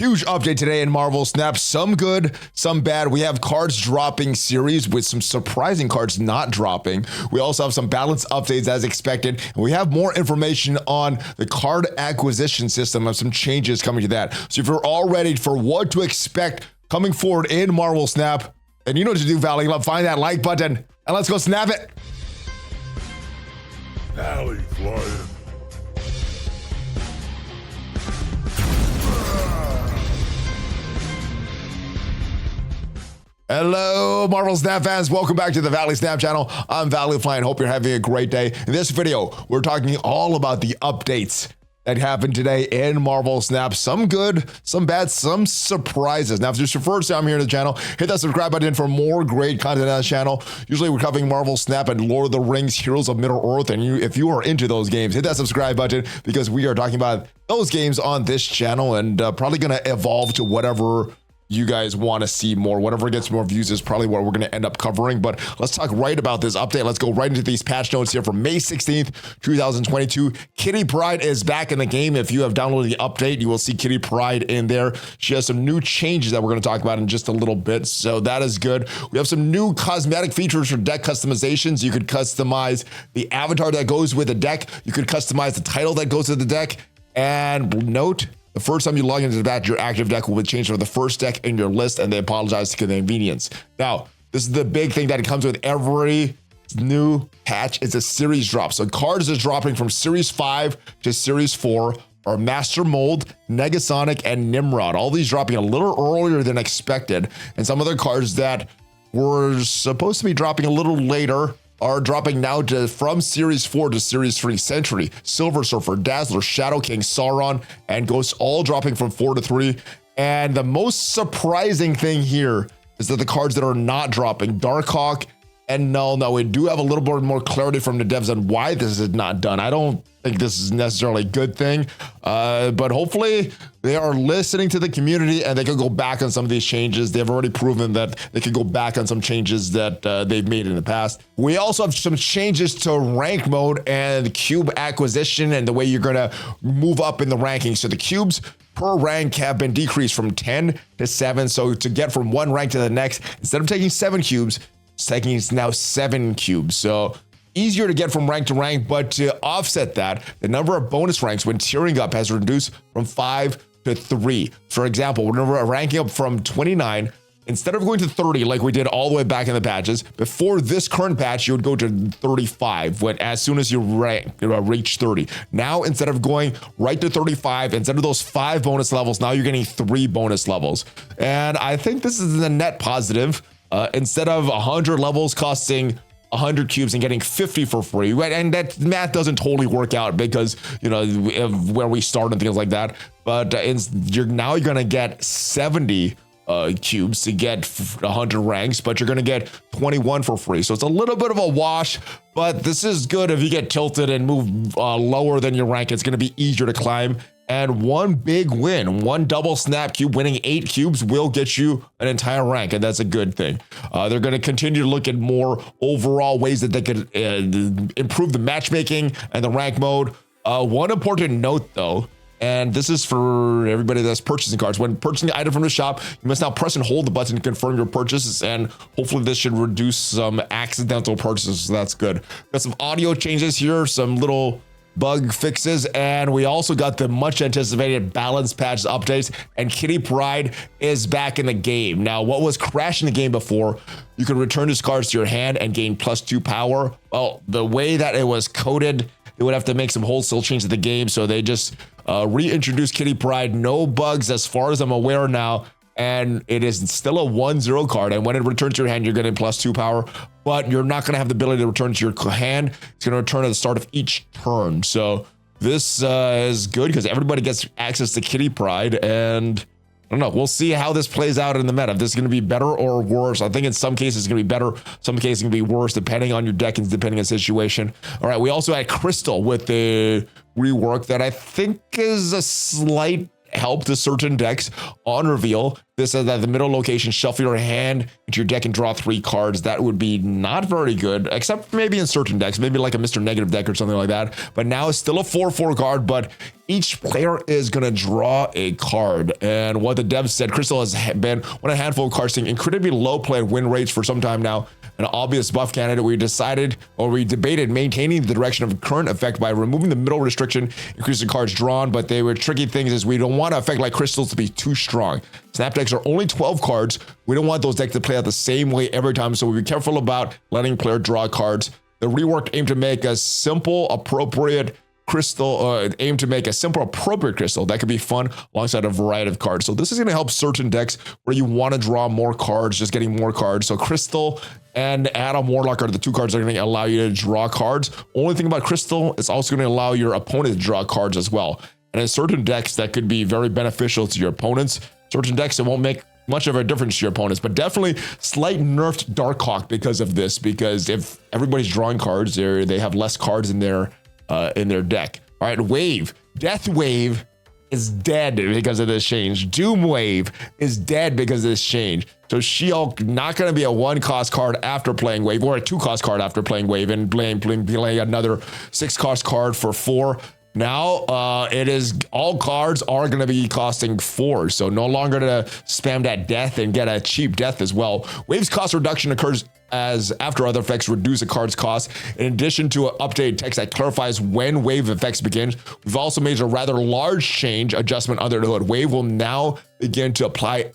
Huge update today in Marvel Snap. Some good, some bad. We have cards dropping series with some surprising cards not dropping. We also have some balance updates as expected. And we have more information on the card acquisition system and some changes coming to that. So if you're all ready for what to expect coming forward in Marvel Snap, then you know what to do, Valley. Find that like button and let's go snap it. ValleyFlyin. Hello, Marvel Snap fans. Welcome back to the Valley Snap channel. I'm ValleyFlyin. Hope you're having a great day. In this video, we're talking all about the updates that happened today in Marvel Snap. Some good, some bad, some surprises. Now, if this is your first time here on the channel, hit that subscribe button for more great content on the channel. Usually we're covering Marvel Snap and Lord of the Rings, Heroes of Middle-earth. And if you are into those games, hit that subscribe button because we are talking about those games on this channel and probably going to evolve to whatever you guys want to see more. Whatever gets more views is probably what we're going to end up covering. But let's talk right about this update. Let's go right into these patch notes here from May 16th, 2022. Kitty Pryde is back in the game. If you have downloaded the update, you will see Kitty Pryde in there. She has some new changes that we're going to talk about in just a little bit. So that is good. We have some new cosmetic features for deck customizations. You could customize the avatar that goes with the deck. You could customize the title that goes with the deck. And note, the first time you log into the batch, your active deck will be changed for the first deck in your list, and they apologize for the inconvenience. Now, this is the big thing that comes with every new patch. It's a series drop. So cards are dropping from Series 5 to Series 4 are Master Mold, Negasonic, and Nimrod. All these dropping a little earlier than expected. And some other cards that were supposed to be dropping a little later are dropping now from Series 4 to Series 3. Sentry, Silver Surfer, Dazzler, Shadow King, Sauron, and Ghost all dropping from 4 to 3. And the most surprising thing here is that the cards that are not dropping, Darkhawk and Null. Now, we do have a little bit more clarity from the devs on why this is not done. I don't think this is necessarily a good thing, but hopefully they are listening to the community and they can go back on some of these changes. They've already proven that they can go back on some changes that they've made in the past. We also have some changes to rank mode and cube acquisition and the way you're going to move up in the ranking. So the cubes per rank have been decreased from 10 to 7. So to get from one rank to the next, instead of taking 7 cubes, it's taking now 7 cubes. So easier to get from rank to rank, but to offset that, the number of bonus ranks when tiering up has reduced from 5 to 3. For example, whenever we're ranking up from 29, instead of going to 30 like we did all the way back in the patches, before this current patch, you would go to 35 as soon as you reach 30. Now, instead of going right to 35, instead of those 5 bonus levels, now you're getting 3 bonus levels. And I think this is a net positive. Instead of 100 levels costing 100 cubes and getting 50 for free, right? And that math doesn't totally work out because, you know, where we start and things like that. But you're going to get 70 cubes to get 100 ranks, but you're going to get 21 for free. So it's a little bit of a wash, but this is good if you get tilted and move lower than your rank. It's going to be easier to climb. And one big win, one double snap cube, winning 8 cubes will get you an entire rank, and that's a good thing. They're going to continue to look at more overall ways that they could improve the matchmaking and the rank mode. One important note, though, and this is for everybody that's purchasing cards. When purchasing an item from the shop, you must now press and hold the button to confirm your purchases, and hopefully this should reduce some accidental purchases. So that's good. Got some audio changes here, some little bug fixes, and we also got the much anticipated balance patch updates, and Kitty Pryde is back in the game. Now, what was crashing the game before, you could return these cards to your hand and gain +2 power. Well, the way that it was coded, they would have to make some wholesale change to the game, so they just reintroduced Kitty Pryde. No bugs as far as I'm aware now, and it is still a 1/0 card, and when it returns to your hand, you're getting +2 power, but you're not going to have the ability to return to your hand. It's going to return at the start of each turn. So this is good because everybody gets access to Kitty Pryde, and I don't know, we'll see how this plays out in the meta. If this is going to be better or worse. I think in some cases it's going to be better, some cases it's going to be worse, depending on your deck and depending on the situation. All right, we also had Crystal with the rework that I think is a slight help the certain decks on reveal. This says that the middle location, shuffle your hand into your deck and draw 3 cards. That would be not very good, except maybe in certain decks, maybe like a Mr. Negative deck or something like that. But now it's still a 4/4 card, but each player is going to draw a card. And what the devs said, Crystal has been one of a handful of cards seeing incredibly low play win rates for some time now. An obvious buff candidate, we debated maintaining the direction of current effect by removing the middle restriction, increasing cards drawn, but they were tricky things as we don't want to affect like crystals to be too strong. Snap decks are only 12 cards. We don't want those decks to play out the same way every time, so we be careful about letting player draw cards. The rework aimed to make a simple, appropriate crystal, appropriate crystal that could be fun alongside a variety of cards. So this is going to help certain decks where you want to draw more cards, just getting more cards. So Crystal and Adam Warlock are the 2 cards that are going to allow you to draw cards. Only thing about Crystal, it's also going to allow your opponent to draw cards as well. And in certain decks that could be very beneficial to your opponents. Certain decks, it won't make much of a difference to your opponents, but definitely slight nerfed Darkhawk because of this, because if everybody's drawing cards, they have less cards in their deck. All right, Wave. Death Wave is dead because of this change. Doom Wave is dead because of this change. So She-Hulk not going to be a 1-cost card after playing Wave, or a 2-cost card after playing Wave, and playing another 6-cost card for 4. Now it is all cards are going to be costing 4, so no longer to spam that death and get a cheap death as well. Wave's cost reduction occurs as after other effects reduce a card's cost. In addition to an updated text that clarifies when wave effects begin, we've also made a rather large change adjustment under the hood. Wave will now begin to apply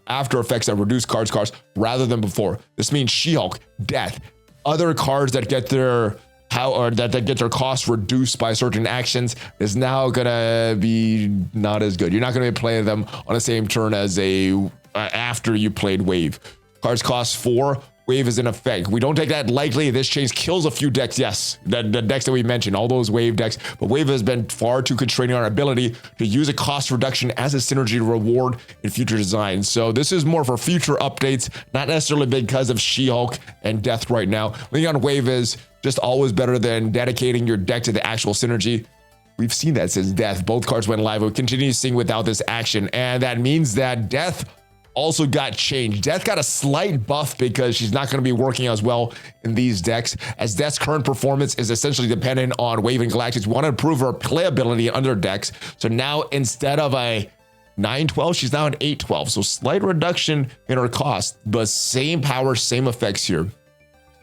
after effects that reduce cards cost rather than before. This means She-Hulk, Death, other cards that get their that get their costs reduced by certain actions is now gonna be not as good. You're not gonna be playing them on the same turn as after you played Wave. Cards cost 4. Wave is in effect. We don't take that lightly. This change kills a few decks. Yes, the decks that we mentioned, all those Wave decks, but Wave has been far too constraining on our ability to use a cost reduction as a synergy reward in future designs. So this is more for future updates, not necessarily because of She-Hulk and Death right now. Leaning on Wave is just always better than dedicating your deck to the actual synergy. We've seen that since Death. Both cards went live. We'll continue seeing without this action, and that means that Death also got changed. Death got a slight buff because she's not going to be working as well in these decks, as Death's current performance is essentially dependent on Wave and Galactus. We want to improve her playability in other decks. So now instead of a 9/12, she's now an 8/12. So slight reduction in her cost, but same power, same effects here.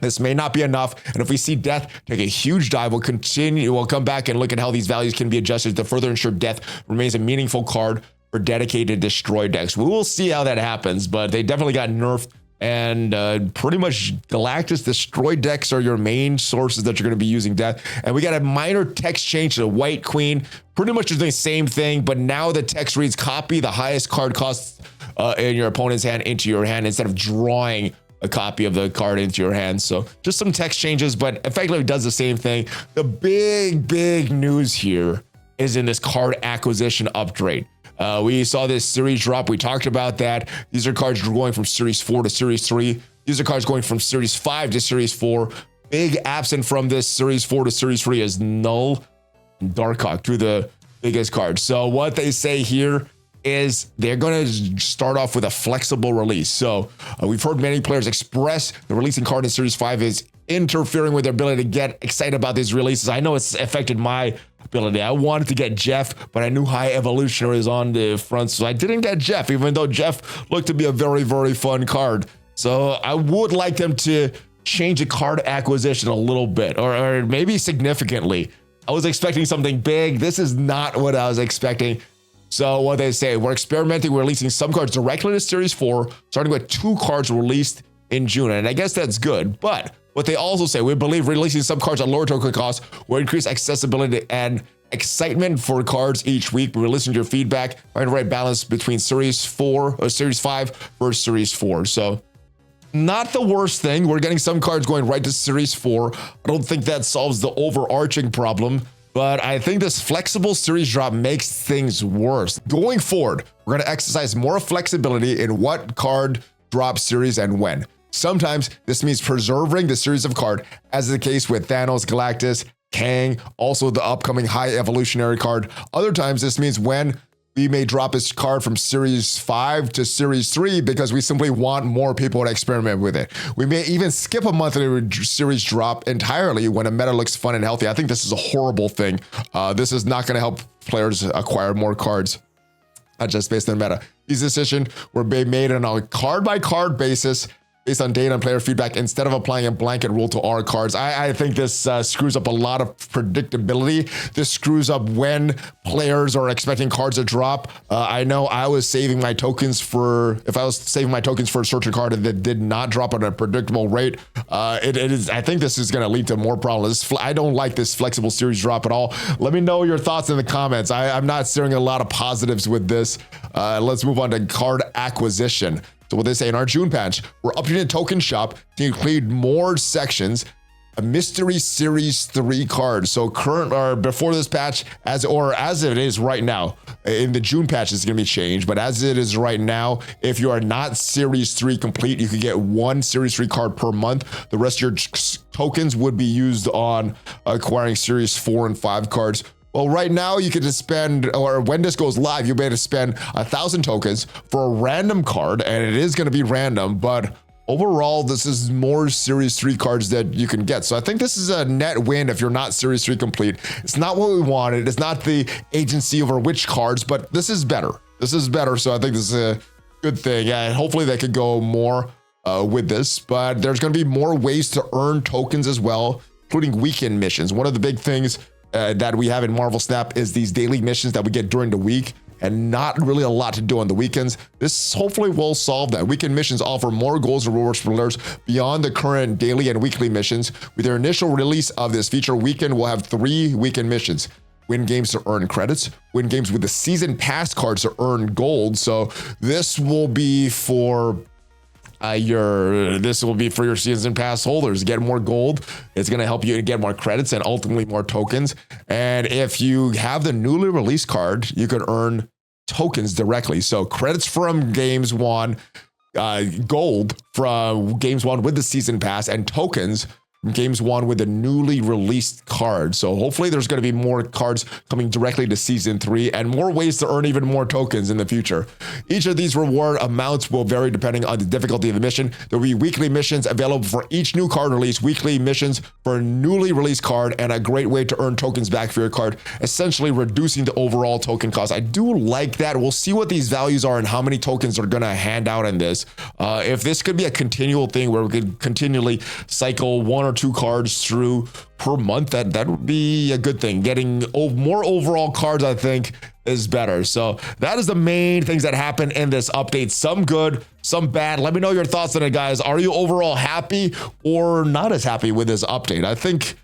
This may not be enough, and if we see Death take a huge dive, we'll come back and look at how these values can be adjusted to further ensure Death remains a meaningful card for dedicated destroy decks. We will see how that happens, but they definitely got nerfed, and pretty much Galactus destroy decks are your main sources that you're going to be using Death. And we got a minor text change to the White Queen, pretty much doing the same thing, but now the text reads copy the highest card costs in your opponent's hand into your hand instead of drawing a copy of the card into your hand. So just some text changes, but effectively does the same thing. The big news here is in this card acquisition upgrade. We saw this series drop. We talked about that. These are cards going from Series 4 to Series 3. These are cards going from Series 5 to Series 4. Big absent from this Series 4 to Series 3 is Null and Darkhawk, two of the biggest cards. So what they say here is they're going to start off with a flexible release. So we've heard many players express the releasing card in Series 5 is interfering with their ability to get excited about these releases. I know it's affected my ability. I wanted to get Jeff, but I knew High Evolutionary is on the front, so I didn't get Jeff, even though Jeff looked to be a very fun card. So I would like them to change the card acquisition a little bit, or maybe significantly. I was expecting something big. This is not what I was expecting. So what they say, we're experimenting, we're releasing some cards directly to Series 4, starting with 2 cards released in June. And I guess that's good. But what they also say, we believe releasing some cards at lower token cost will increase accessibility and excitement for cards each week. We're listening to your feedback, find the right balance between Series 4 or Series 5 versus Series 4. So not the worst thing. We're getting some cards going right to Series 4. I don't think that solves the overarching problem, but I think this flexible series drop makes things worse. Going forward, we're going to exercise more flexibility in what card drop series and when. Sometimes this means preserving the series of card, as is the case with Thanos, Galactus, Kang, also the upcoming High Evolutionary card. Other times this means when we may drop his card from Series 5 to Series 3 because we simply want more people to experiment with it. We may even skip a monthly series drop entirely when a meta looks fun and healthy. I think this is a horrible thing. This is not going to help players acquire more cards, not just based on meta. These decisions were made on a card-by-card basis, based on data and player feedback, instead of applying a blanket rule to all cards. I think this screws up a lot of predictability. This screws up when players are expecting cards to drop. I know I was saving my tokens for, if I was saving my tokens for a certain card that did not drop at a predictable rate, I think this is gonna lead to more problems. I don't like this flexible series drop at all. Let me know your thoughts in the comments. I'm not seeing a lot of positives with this. Let's move on to card acquisition. So what they say in our June patch, we're updating the token shop to include more sections, a mystery series 3 card. So before this patch, as it is right now, in the June patch it's gonna be changed, but as it is right now, if you are not series 3 complete, you can get 1 series 3 card per month. The rest of your tokens would be used on acquiring series 4 and 5 cards. Well, right now you can just spend, or when this goes live, you'll be able to spend 1,000 tokens for a random card, and it is going to be random, but overall, this is more Series 3 cards that you can get. So I think this is a net win if you're not Series 3 complete. It's not what we wanted. It's not the agency over which cards, but this is better. This is better, so I think this is a good thing, and hopefully they could go more with this, but there's going to be more ways to earn tokens as well, including weekend missions. One of the big things that we have in Marvel Snap is these daily missions that we get during the week, and not really a lot to do on the weekends. This hopefully will solve that. Weekend missions offer more goals and rewards for players beyond the current daily and weekly missions. With their initial release of this feature, weekend will have 3 weekend missions. Win games to earn credits, win games with the season pass cards to earn gold. So this will be for your season pass holders. Get more gold. It's going to help you to get more credits and ultimately more tokens. And if you have the newly released card, you could earn tokens directly. So credits from games won, gold from games won with the season pass, and tokens from games won with the newly released card. So hopefully there's going to be more cards coming directly to season 3 and more ways to earn even more tokens in the future. Each of these reward amounts will vary depending on the difficulty of the mission. There will be weekly missions available for each new card release, weekly missions for a newly released card, and a great way to earn tokens back for your card, essentially reducing the overall token cost. I do like that. We'll see what these values are and how many tokens are going to hand out in this. If this could be a continual thing where we could continually cycle 1 or 2 cards through per month, that would be a good thing. Getting more overall cards, I think, is better. So that is the main things that happen in this update. Some good, some bad. Let me know your thoughts on it, guys. Are you overall happy or not as happy with this update? I think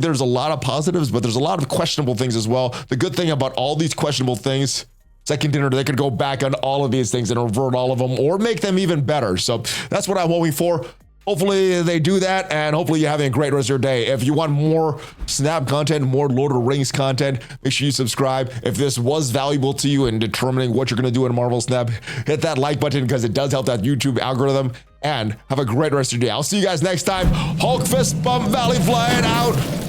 there's a lot of positives, but there's a lot of questionable things as well. The good thing about all these questionable things, second dinner, they could go back on all of these things and revert all of them or make them even better. So that's what I'm hoping for. Hopefully they do that, and hopefully you're having a great rest of your day. If you want more Snap content, more Lord of the Rings content, make sure you subscribe. If this was valuable to you in determining what you're going to do in Marvel Snap, hit that like button because it does help that YouTube algorithm. And have a great rest of your day. I'll see you guys next time. Hulk fist bump, ValleyFlyin out.